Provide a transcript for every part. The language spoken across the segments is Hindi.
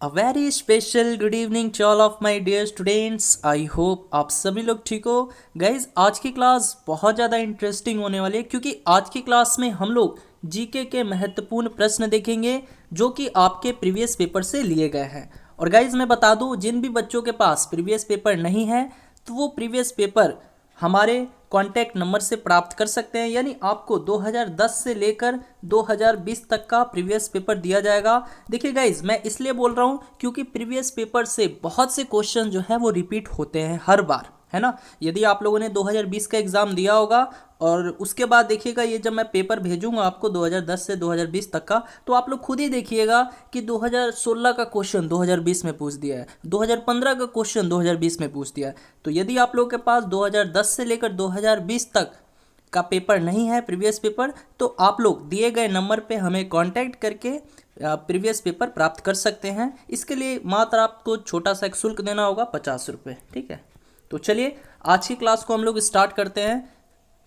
A very special good evening to all of my dear students. I hope आप सभी लोग ठीक हो। गाइज आज की क्लास बहुत ज़्यादा इंटरेस्टिंग होने वाली है क्योंकि आज की क्लास में हम लोग जीके के महत्वपूर्ण प्रश्न देखेंगे जो कि आपके प्रीवियस पेपर से लिए गए हैं। और गाइज मैं बता दूं, जिन भी बच्चों के पास प्रीवियस पेपर नहीं है तो वो प्रीवियस पेपर हमारे कॉन्टैक्ट नंबर से प्राप्त कर सकते हैं। यानी आपको 2010 से लेकर 2020 तक का प्रीवियस पेपर दिया जाएगा। देखिए गाइज, मैं इसलिए बोल रहा हूँ क्योंकि प्रीवियस पेपर से बहुत से क्वेश्चन जो है वो रिपीट होते हैं हर बार, है ना। यदि आप लोगों ने 2020 का एग्ज़ाम दिया होगा और उसके बाद देखिएगा, ये जब मैं पेपर भेजूंगा आपको 2010 से 2020 तक का, तो आप लोग खुद ही देखिएगा कि 2016 का क्वेश्चन 2020 में पूछ दिया है, 2015 का क्वेश्चन 2020 में पूछ दिया है। तो यदि आप लोगों के पास 2010 से लेकर 2020 तक का पेपर नहीं है प्रीवियस पेपर, तो आप लोग दिए गए नंबर पे हमें कांटेक्ट करके प्रीवियस पेपर प्राप्त कर सकते हैं। इसके लिए मात्र आपको छोटा सा एक शुल्क देना होगा, 50 रुपये, ठीक है। तो चलिए आज की क्लास को हम लोग स्टार्ट करते हैं।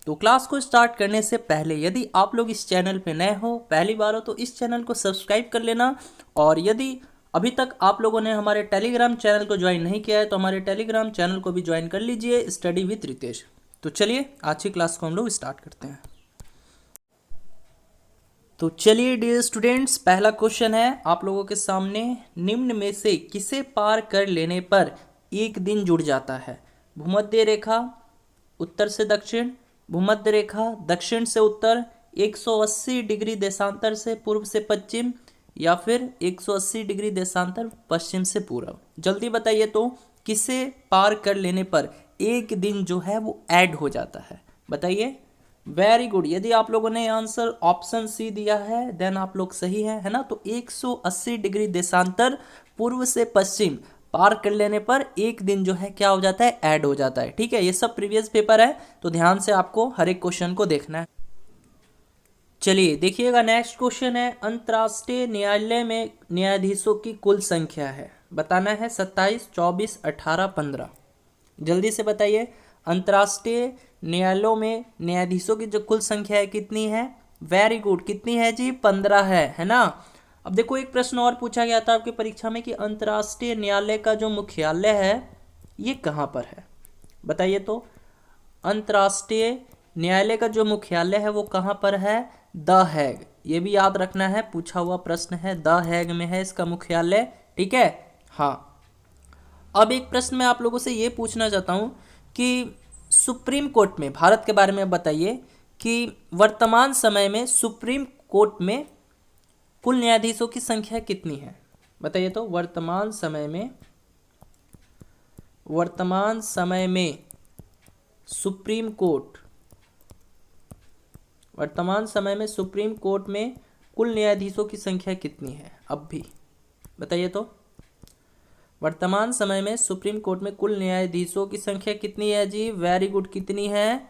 तो क्लास को स्टार्ट करने से पहले यदि आप लोग इस चैनल पे नए हो, पहली बार हो, तो इस चैनल को सब्सक्राइब कर लेना। और यदि अभी तक आप लोगों ने हमारे टेलीग्राम चैनल को ज्वाइन नहीं किया है तो हमारे टेलीग्राम चैनल को भी ज्वाइन कर लीजिए, स्टडी विथ रितेश। तो चलिए आज की क्लास को हम लोग स्टार्ट करते हैं। तो चलिए डियर स्टूडेंट्स, पहला क्वेश्चन है आप लोगों के सामने। निम्न में से किसे पार कर लेने पर एक दिन जुड़ जाता है? भूमध्य रेखा उत्तर से दक्षिण, भूमध्य रेखा दक्षिण से उत्तर, 180 डिग्री देशांतर से पूर्व से पश्चिम, या फिर 180 डिग्री देशांतर पश्चिम से पूर्व। जल्दी बताइए, तो किसे पार कर लेने पर एक दिन जो है वो ऐड हो जाता है? बताइए। वेरी गुड, यदि आप लोगों ने आंसर ऑप्शन सी दिया है देन आप लोग सही है ना। तो 180 डिग्री देशांतर पूर्व से पश्चिम पार कर लेने पर एक दिन जो है क्या हो जाता है? ऐड हो जाता है, ठीक है। ये सब प्रीवियस पेपर है तो ध्यान से आपको हर एक क्वेश्चन को देखना है। चलिए देखिएगा, नेक्स्ट क्वेश्चन है, अंतर्राष्ट्रीय न्यायालय में न्यायाधीशों की कुल संख्या है, बताना है 27, 24, 18, 15। जल्दी से बताइए, अंतर्राष्ट्रीय न्यायालयों में न्यायाधीशों की जो कुल संख्या है कितनी है? वेरी गुड, कितनी है जी? 15 है ना। अब देखो, एक प्रश्न और पूछा गया था आपकी परीक्षा में कि अंतर्राष्ट्रीय न्यायालय का जो मुख्यालय है ये कहाँ पर है? बताइए तो। अंतर्राष्ट्रीय न्यायालय का जो मुख्यालय है वो कहाँ पर है? The Hague. ये भी याद रखना है, पूछा हुआ प्रश्न है, द हैग में है इसका मुख्यालय, ठीक है। हाँ, अब एक प्रश्न मैं आप लोगों से ये पूछना चाहता हूँ कि सुप्रीम कोर्ट में, भारत के बारे में बताइए कि वर्तमान समय में सुप्रीम कोर्ट में कुल न्यायाधीशों की संख्या कितनी है? बताइए तो। वर्तमान समय में सुप्रीम कोर्ट, वर्तमान समय में सुप्रीम कोर्ट में कुल न्यायाधीशों की संख्या कितनी है अब भी? बताइए तो। वर्तमान समय में सुप्रीम कोर्ट में कुल न्यायाधीशों की संख्या कितनी है जी? वेरी गुड, कितनी है?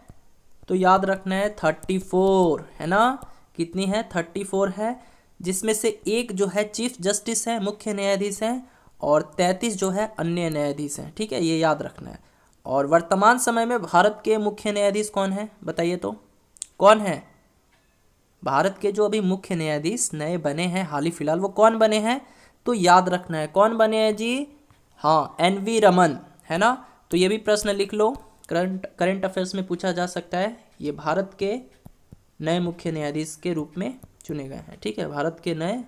तो याद रखना है 34, है ना। कितनी है? 34 है, जिसमें से एक जो है चीफ जस्टिस है, मुख्य न्यायाधीश हैं, और 33 जो है अन्य न्यायाधीश हैं, ठीक है, ये याद रखना है। और वर्तमान समय में भारत के मुख्य न्यायाधीश कौन है? बताइए तो, कौन है? भारत के जो अभी मुख्य न्यायाधीश नए बने हैं हाल ही फिलहाल, वो कौन बने हैं? तो याद रखना है, कौन बने हैं जी? हाँ, एन.वी. रमन, है ना। तो ये भी प्रश्न लिख लो, करंट अफेयर्स में पूछा जा सकता है। ये भारत के नए मुख्य न्यायाधीश के रूप में चुने गए हैं, ठीक है। भारत के नए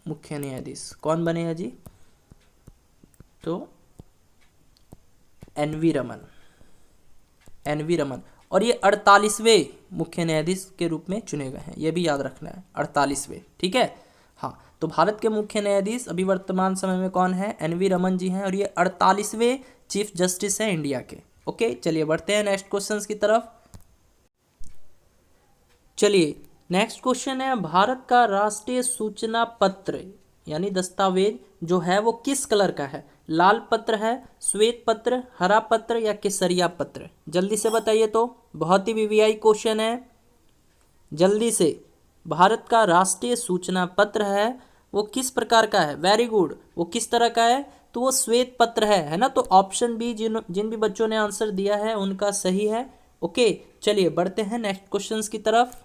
मुख्य न्यायाधीश कौन बने हैं जी? तो एन.वी. रमन। और ये 48वें मुख्य न्यायाधीश के रूप में चुने गए हैं, ये भी याद रखना है, 48वें, ठीक है। हाँ, तो भारत के मुख्य न्यायाधीश अभी वर्तमान समय में कौन है? एन.वी. रमन जी हैं, और ये 48वें चीफ जस्टिस हैं इंडिया के। ओके, चलिए बढ़ते हैं नेक्स्ट क्वेश्चन की तरफ। चलिए नेक्स्ट क्वेश्चन है, भारत का राष्ट्रीय सूचना पत्र यानी दस्तावेज जो है वो किस कलर का है? लाल पत्र है, श्वेत पत्र, हरा पत्र, या केसरिया पत्र? जल्दी से बताइए तो, बहुत ही वीवीआई क्वेश्चन है, जल्दी से। भारत का राष्ट्रीय सूचना पत्र है वो किस प्रकार का है? वेरी गुड, वो किस तरह का है? तो वो श्वेत पत्र है ना। तो ऑप्शन बी, जिन भी बच्चों ने आंसर दिया है उनका सही है। ओके, चलिए बढ़ते हैं नेक्स्ट क्वेश्चन की तरफ।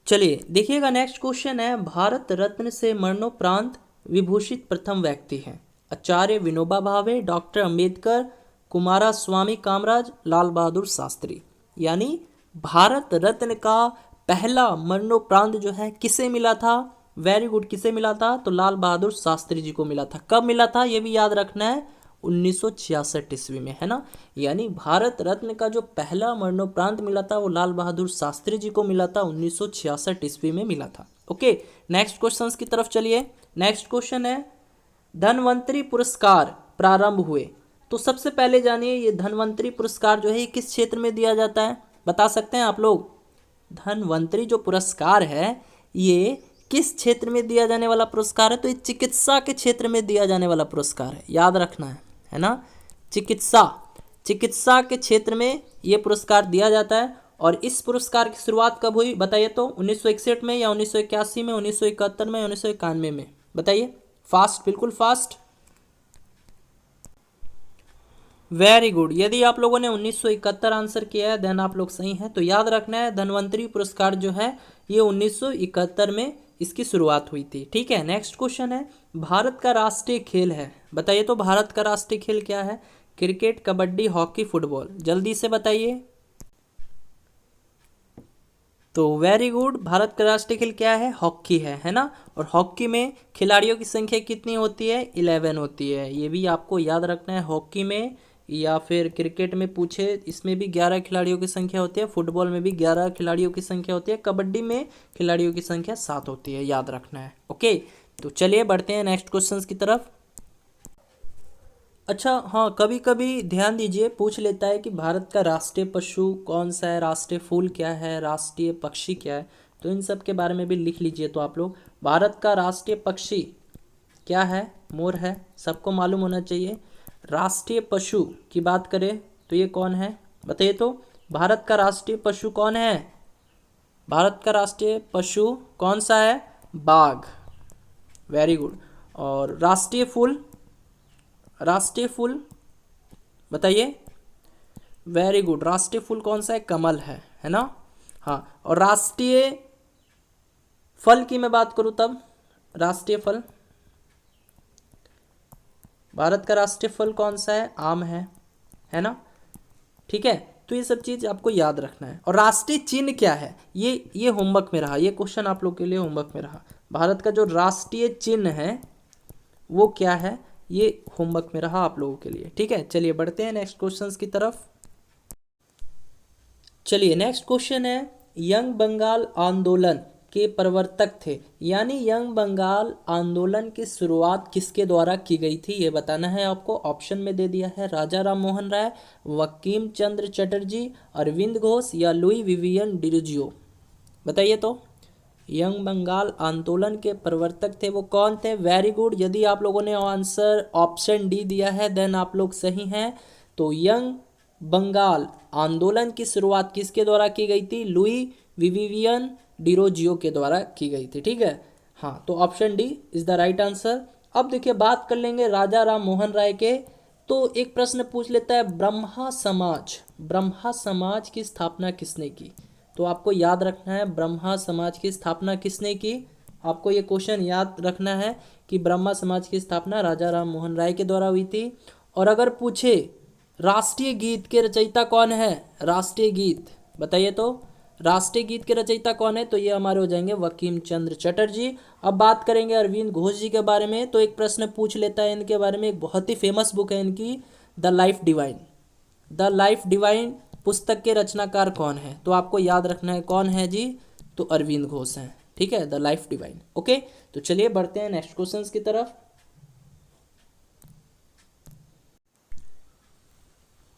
चलिए देखिएगा, नेक्स्ट क्वेश्चन है, भारत रत्न से मरणोपरांत विभूषित प्रथम व्यक्ति हैं? आचार्य विनोबा भावे, डॉक्टर अंबेडकर, कुमारस्वामी कामराज, लाल बहादुर शास्त्री। यानी भारत रत्न का पहला मरणोपरांत जो है किसे मिला था? वेरी गुड, किसे मिला था? तो लाल बहादुर शास्त्री जी को मिला था। कब मिला था ये भी याद रखना है, 1966 ईस्वी में, है ना। यानी भारत रत्न का जो पहला मरणोपरांत मिला था वो लाल बहादुर शास्त्री जी को मिला था, 1966 ईस्वी में मिला था। ओके, नेक्स्ट क्वेश्चन की तरफ चलिए। नेक्स्ट क्वेश्चन है, धन्वंतरी पुरस्कार प्रारंभ हुए। तो सबसे पहले जानिए ये धन्वंतरी पुरस्कार जो है ये किस क्षेत्र में दिया जाता है, बता सकते हैं आप लोग? धन्वंतरी जो पुरस्कार है ये किस क्षेत्र में दिया जाने वाला पुरस्कार है? तो ये चिकित्सा के क्षेत्र में दिया जाने वाला पुरस्कार है, याद रखना है ना। चिकित्सा के क्षेत्र में ये पुरस्कार दिया जाता है। और इस पुरस्कार की शुरुआत कब हुई बताइए तो? 1961 में या 1981 में, 1971 में, 1991 में? बताइए, फास्ट, बिल्कुल फास्ट। वेरी गुड, यदि आप लोगों ने 1971 आंसर किया है देन आप लोग सही हैं। तो याद रखना है धन्वंतरी पुरस्कार जो है ये 1971 में इसकी शुरुआत हुई थी। ठीक है, नेक्स्ट क्वेश्चन है, भारत का राष्ट्रीय खेल है, बताइए तो भारत का राष्ट्रीय खेल क्या है? Cricket, kabaddi, hockey, football? जल्दी से बताइए। तो वेरी गुड, भारत का राष्ट्रीय खेल क्या है? हॉकी है ना। और हॉकी में खिलाड़ियों की संख्या कितनी होती है? 11 होती है। ये भी आपको याद रखना है। हॉकी में या फिर क्रिकेट में पूछे इसमें भी 11 खिलाड़ियों की संख्या होती है, फुटबॉल में भी 11 खिलाड़ियों की संख्या होती है, कबड्डी में खिलाड़ियों की संख्या 7 होती है, याद रखना है। ओके, तो चलिए बढ़ते हैं नेक्स्ट क्वेश्चन की तरफ। अच्छा हाँ, कभी कभी ध्यान दीजिए पूछ लेता है कि भारत का राष्ट्रीय पशु कौन सा है, राष्ट्रीय फूल क्या है, राष्ट्रीय पक्षी क्या है। तो इन सब के बारे में भी लिख लीजिए तो आप लोग। भारत का राष्ट्रीय पक्षी क्या है? मोर है, सबको मालूम होना चाहिए। राष्ट्रीय पशु की बात करें तो ये कौन है बताइए तो? भारत का राष्ट्रीय पशु कौन है? भारत का राष्ट्रीय पशु कौन सा है? बाघ। Very good. और राष्ट्रीय फूल, राष्ट्रीय फूल बताइए। वेरी गुड, राष्ट्रीय फूल कौन सा है? कमल है ना। हाँ, और राष्ट्रीय फल की मैं बात करूं तब, राष्ट्रीय फल, भारत का राष्ट्रीय फल कौन सा है? आम है ना। ठीक है, तो ये सब चीज आपको याद रखना है। और राष्ट्रीय चिन्ह क्या है? ये होमवर्क में रहा, ये क्वेश्चन आप लोग के लिए होमवर्क में रहा। भारत का जो राष्ट्रीय चिन्ह है वो क्या है? ये होमवर्क में रहा आप लोगों के लिए। ठीक है, चलिए बढ़ते हैं नेक्स्ट क्वेश्चंस की तरफ। चलिए नेक्स्ट क्वेश्चन है, यंग बंगाल आंदोलन के प्रवर्तक थे, यानी यंग बंगाल आंदोलन की शुरुआत किसके द्वारा की गई थी ये बताना है आपको। ऑप्शन में दे दिया है, राजा राम मोहन राय, वकीम चंद्र चटर्जी, अरविंद घोष या लुई विवियन डिरोजियो? बताइए तो। यंग बंगाल आंदोलन के प्रवर्तक थे वो कौन थे? वेरी गुड, यदि आप लोगों ने आंसर ऑप्शन डी दिया है देन आप लोग सही हैं। तो यंग बंगाल आंदोलन की शुरुआत किसके द्वारा की गई थी? लुई विवियन डिरोजियो के द्वारा की गई थी। ठीक है, हाँ, तो option D is the right answer. अब देखिए बात कर लेंगे राजा राम मोहन राय के। तो एक प्रश्न पूछ लेता है, ब्रह्मा समाज, ब्रह्मा समाज की स्थापना किसने की? तो आपको याद रखना है ब्रह्मा समाज की स्थापना किसने की। आपको ये क्वेश्चन याद रखना है कि ब्रह्मा समाज की स्थापना राजा राम मोहन राय के द्वारा हुई थी। और अगर पूछे राष्ट्रीय गीत के रचयिता कौन है? राष्ट्रीय गीत बताइए तो। राष्ट्रीय गीत के रचयिता कौन है? तो ये हमारे हो जाएंगे वकीम चंद्र चटर्जी। अब बात करेंगे अरविंद घोष जी के बारे में। तो एक प्रश्न पूछ लेता है इनके बारे में, एक बहुत ही फेमस बुक है इनकी, the life divine. The life divine पुस्तक के रचनाकार कौन है? तो आपको याद रखना है कौन है जी? तो अरविंद घोष हैं। ठीक है, द लाइफ डिवाइन। ओके, तो चलिए बढ़ते हैं नेक्स्ट क्वेश्चंस की तरफ।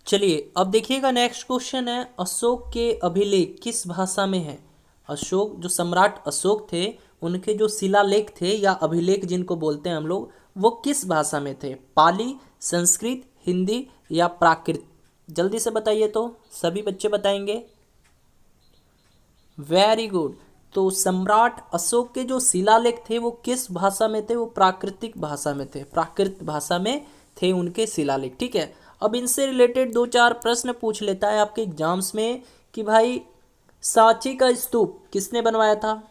चलिए अब देखिएगा नेक्स्ट क्वेश्चन है, अशोक के अभिलेख किस भाषा में है? अशोक, जो सम्राट अशोक थे उनके जो शिलालेख थे या अभिलेख जिनको बोलते हैं हम लोग, वो किस भाषा में थे? पाली, संस्कृत, हिंदी या प्राकृत? जल्दी से बताइए तो, सभी बच्चे बताएंगे। वेरी गुड, तो सम्राट अशोक के जो शिलालेख थे वो किस भाषा में थे? वो प्राकृतिक भाषा में थे, प्राकृत भाषा में थे उनके शिलालेख। ठीक है, अब इनसे रिलेटेड 2-4 प्रश्न पूछ लेता है आपके एग्जाम्स में कि भाई सांची का स्तूप किसने बनवाया था?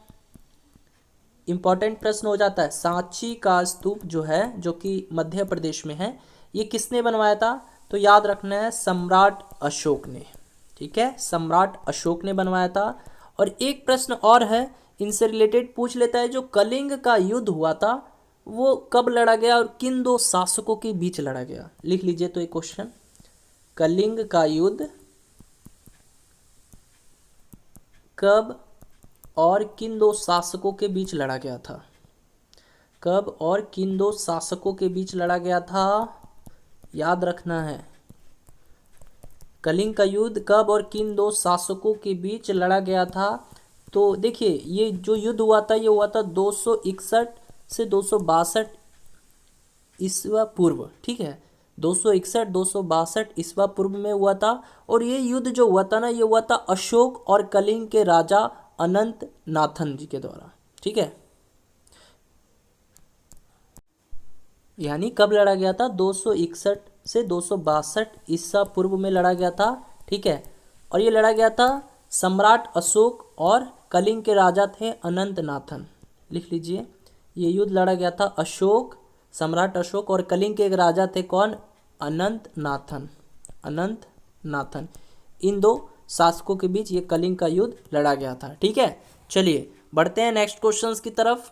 इंपॉर्टेंट प्रश्न हो जाता है। सांची का स्तूप जो है, जो कि मध्य प्रदेश में है, ये किसने बनवाया था? तो याद रखना है, सम्राट अशोक ने। ठीक है, सम्राट अशोक ने बनवाया था। और एक प्रश्न और है, इनसे रिलेटेड पूछ लेता है, जो कलिंग का युद्ध हुआ था वो कब लड़ा गया और किन दो शासकों के बीच लड़ा गया? लिख लीजिए तो एक क्वेश्चन, कलिंग का युद्ध कब और किन दो शासकों के बीच लड़ा गया था? कब और किन दो शासकों के बीच लड़ा गया था? याद रखना है, कलिंग का युद्ध कब और किन दो शासकों के बीच लड़ा गया था? तो देखिए, ये जो युद्ध हुआ था ये हुआ था 261 से 262 ईस्वा पूर्व। ठीक है, 261 262 ईस्वा पूर्व में हुआ था। और ये युद्ध जो हुआ था ना, ये हुआ था अशोक और कलिंग के राजा अनंत नाथन जी के द्वारा। ठीक है, यानी कब लड़ा गया था? 261 से 262 ईसा पूर्व में लड़ा गया था। ठीक है, और ये लड़ा गया था सम्राट अशोक और कलिंग के राजा थे अनंत नाथन। लिख लीजिए, ये युद्ध लड़ा गया था अशोक, सम्राट अशोक और कलिंग के एक राजा थे कौन? अनंत नाथन। अनंत नाथन, इन दो शासकों के बीच ये कलिंग का युद्ध लड़ा गया था। ठीक है, चलिए बढ़ते हैं नेक्स्ट क्वेश्चंस की तरफ।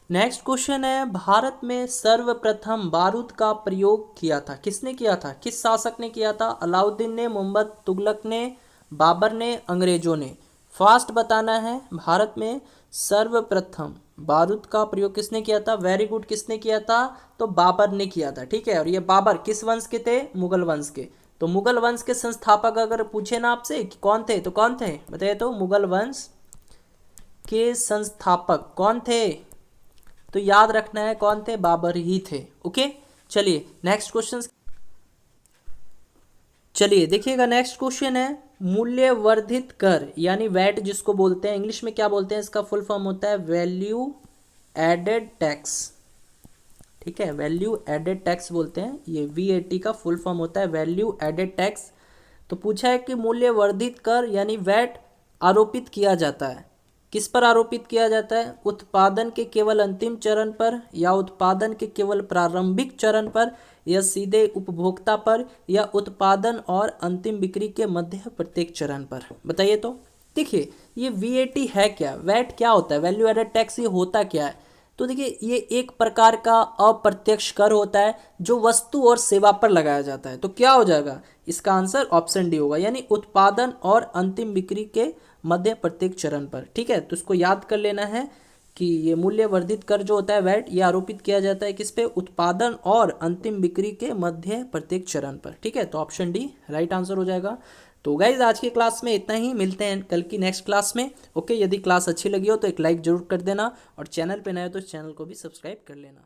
नेक्स्ट क्वेश्चन है, भारत में सर्वप्रथम बारूद का प्रयोग किया था, किसने किया था? किस शासक ने किया था? अलाउद्दीन ने, मोहम्मद तुगलक ने, बाबर ने, अंग्रेजों ने? फास्ट बताना है। भारत में सर्वप्रथम बारूद का प्रयोग किसने किया था? वेरी गुड, किसने किया था? तो बाबर ने किया था। ठीक है, और ये बाबर किस वंश के थे? मुगल वंश के। तो मुगल वंश के संस्थापक अगर पूछे ना आपसे कि कौन थे, तो कौन थे बताइए? तो मुगल वंश के संस्थापक कौन थे? तो याद रखना है कौन थे? बाबर ही थे। ओके, चलिए नेक्स्ट क्वेश्चन। चलिए देखिएगा, नेक्स्ट क्वेश्चन है, मूल्य वर्धित कर यानी वैट जिसको बोलते हैं, इंग्लिश में क्या बोलते हैं? इसका फुल फॉर्म होता है वैल्यू एडेड टैक्स। ठीक है, वैल्यू एडेड टैक्स बोलते हैं, ये VAT का फुल फॉर्म होता है वैल्यू एडेड टैक्स। तो पूछा है कि मूल्य वर्धित कर यानी वैट आरोपित किया जाता है, किस पर आरोपित किया जाता है? उत्पादन के केवल अंतिम चरण पर, या उत्पादन के केवल प्रारंभिक चरण पर, या सीधे उपभोक्ता पर, या उत्पादन और अंतिम बिक्री के मध्य प्रत्येक चरण पर? बताइए तो। देखिए, ये VAT है क्या? वैट क्या होता है? वैल्यू एडेड टैक्स ये होता क्या है? तो देखिए, ये एक प्रकार का अप्रत्यक्ष कर होता है जो वस्तु और सेवा पर लगाया जाता है। तो क्या हो जाएगा? इसका आंसर ऑप्शन डी होगा, यानी उत्पादन और अंतिम बिक्री के मध्य प्रत्येक चरण पर। ठीक है, तो इसको याद कर लेना है कि ये मूल्य वर्धित कर जो होता है वैट, ये आरोपित किया जाता है किस पे? उत्पादन और अंतिम बिक्री के मध्य प्रत्येक चरण पर। ठीक है, तो ऑप्शन डी राइट आंसर हो जाएगा। तो गाइज आज की क्लास में इतना ही, मिलते हैं कल की नेक्स्ट क्लास में। ओके, यदि क्लास अच्छी लगी हो तो एक लाइक जरूर कर देना, और चैनल पे नए हो तो चैनल को भी सब्सक्राइब कर लेना।